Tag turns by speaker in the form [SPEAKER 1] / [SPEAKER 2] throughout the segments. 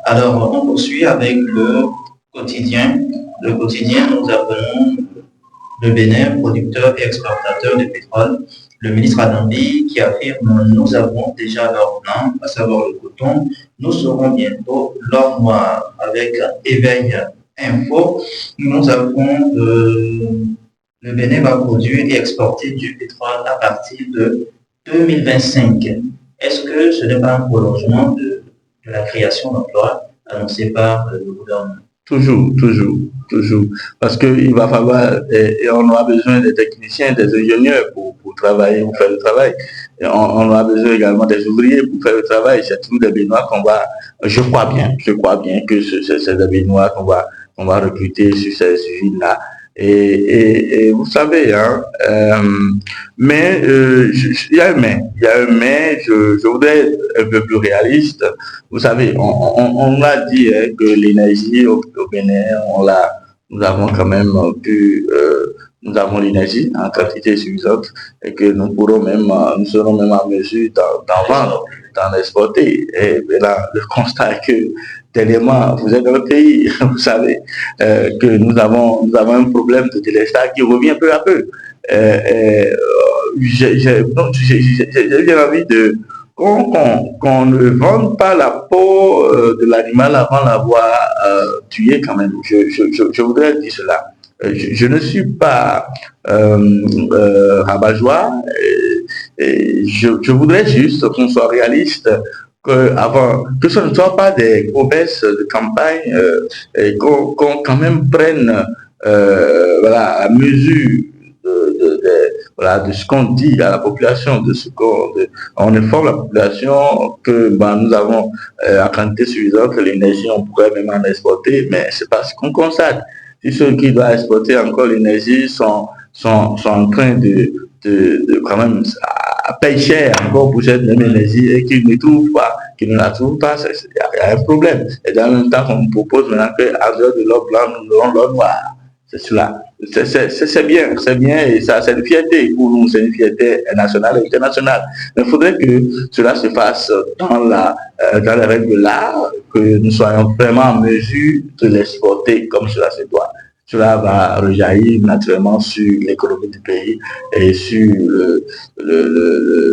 [SPEAKER 1] Alors, on poursuit avec le quotidien. Le quotidien, nous appelons le Bénin, producteur et exportateur de pétrole. Le ministre Adambi qui affirme nous avons déjà l'or blanc, à savoir le coton. Nous serons bientôt l'or noir avec Éveil Info. Nous avons le Bénin va produire et exporter du pétrole à partir de 2025. Est-ce que ce n'est pas un prolongement de la création d'emplois annoncée par le gouvernement?
[SPEAKER 2] Toujours, toujours, toujours. Parce qu'il va falloir, et on aura besoin des techniciens, des ingénieurs pour travailler, pour faire le travail. Et on aura besoin également des ouvriers pour faire le travail. C'est tous des Béninois qu'on va, je crois bien que c'est des Béninois qu'on va recruter sur ces usines-là. Et vous savez, hein, il y a un mais, je voudrais être un peu plus réaliste. Vous savez, on a dit hein, que l'énergie au Bénin, nous avons quand même nous avons l'énergie en quantité suffisante et que nous serons même en mesure d'en vendre, d'en exporter. Et là, le constat est que dernièrement, vous êtes dans le pays, vous savez que nous avons un problème de délestage qui revient peu à peu. J'ai bien envie de qu'on ne vende pas la peau de l'animal avant l'avoir tué quand même. Je voudrais dire cela. Je ne suis pas rabat-joie. Je voudrais juste qu'on soit réaliste, que ce ne soit pas des promesses de campagne, et qu'on quand même prenne voilà, à mesure voilà, de ce qu'on dit à la population, on informe la population que nous avons en quantité suffisante l'énergie, on pourrait même en exporter, mais c'est pas ce qu'on constate. Si ceux qui doivent exporter encore l'énergie sont en train de quand même payer cher encore pour cette même énergie et qu'ils ne la trouvent pas, il y a un problème. Et dans le même temps qu'on nous propose maintenant qu'à l'heure de l'or blanc, nous aurons l'or noir. C'est cela. C'est bien, et ça, c'est une fierté pour nous, c'est une fierté nationale et internationale. Mais il faudrait que cela se fasse dans les règles de l'art, que nous soyons vraiment en mesure de l'exporter comme cela se doit. Cela va rejaillir naturellement sur l'économie du pays et sur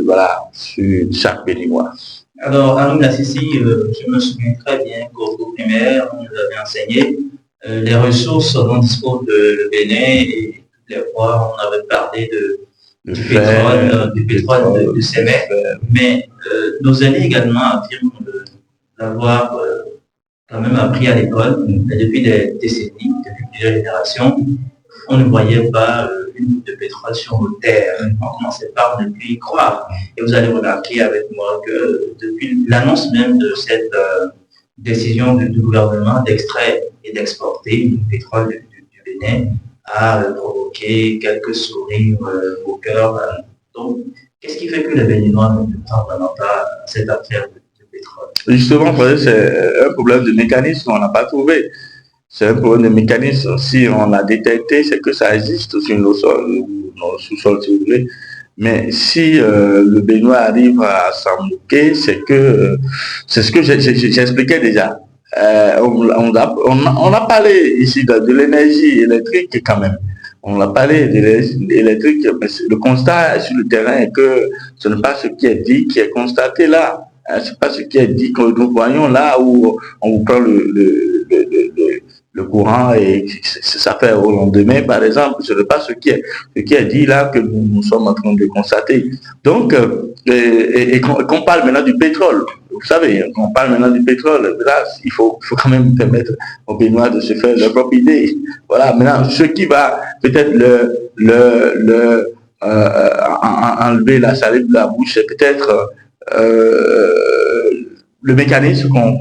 [SPEAKER 2] voilà, sur chaque Béninois.
[SPEAKER 1] Alors, Arun Lassisi, je me souviens très bien qu'au cours primaire, on nous avait enseigné les ressources dont dispose le Bénin, et toutes les fois, on avait parlé du pétrole de Sémé, mais nos aînés également affirment d'avoir quand même appris à l'école, mais depuis des décennies, depuis plusieurs générations, on ne voyait pas une goutte de pétrole sur nos terres. On commençait pas à ne plus y croire. Et vous allez remarquer avec moi que depuis l'annonce même de cette décision du gouvernement d'extraire et d'exporter du pétrole du Bénin a provoqué quelques sourires au cœur. Donc, qu'est-ce qui fait que les Béninois ne prennent vraiment pas cette affaire de pétrole?
[SPEAKER 2] Justement, c'est un problème de mécanisme qu'on n'a pas trouvé. C'est un problème de mécanisme. Si on l'a détecté, c'est que ça existe sur nos sous-sols, si vous voulez. Mais si le Béninois arrive à s'en moquer, c'est ce que j'expliquais déjà. On a parlé ici de l'énergie électrique quand même. On a parlé de l'énergie électrique, mais le constat sur le terrain est que ce n'est pas ce qui est dit qui est constaté là. C'est pas ce qui est dit que nous voyons là où on vous prend le courant et ça fait au lendemain, par exemple. Ce n'est pas ce qui est dit là que nous sommes en train de constater. Donc, et qu'on parle maintenant du pétrole. Vous savez, quand on parle maintenant du pétrole, là, il faut quand même permettre aux Béninois de se faire leur propre idée. Voilà, maintenant, ce qui va peut-être enlever la salive de la bouche, c'est peut-être le mécanisme qu'on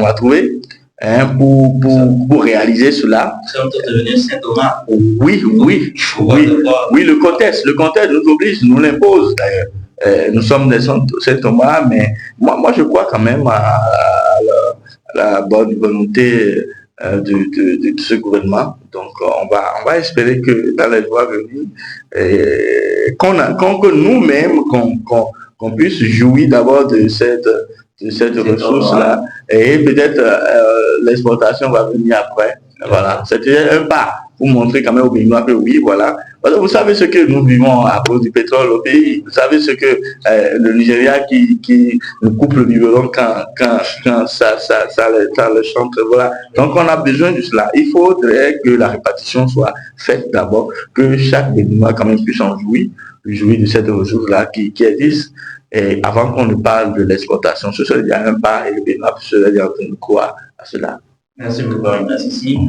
[SPEAKER 2] va trouver hein, pour réaliser cela.
[SPEAKER 1] C'est un peu devenu Saint-Thomas.
[SPEAKER 2] Oui, le contexte nous oblige, nous l'impose d'ailleurs. Nous sommes des Saint-Thomas, mais moi je crois quand même à la bonne volonté de ce gouvernement. Donc on va espérer que dans les mois venus, que nous-mêmes, qu'on puisse jouir d'abord de de cette ressource-là. Et peut-être l'exportation va venir après. Voilà, c'était un pas pour montrer quand même aux Béninois que oui, voilà. Parce que vous savez ce que nous vivons à cause du pétrole au pays. Vous savez ce que le Nigeria qui nous coupe le biberon quand ça le chante. Voilà. Donc on a besoin de cela. Il faudrait que la répartition soit faite d'abord, que chaque Béninois quand même puisse en jouir de cette ressource-là qui existe. Et avant qu'on ne parle de l'exportation, ce serait déjà un pas et le Bénin serait en train de croire à cela.
[SPEAKER 1] Merci beaucoup, merci.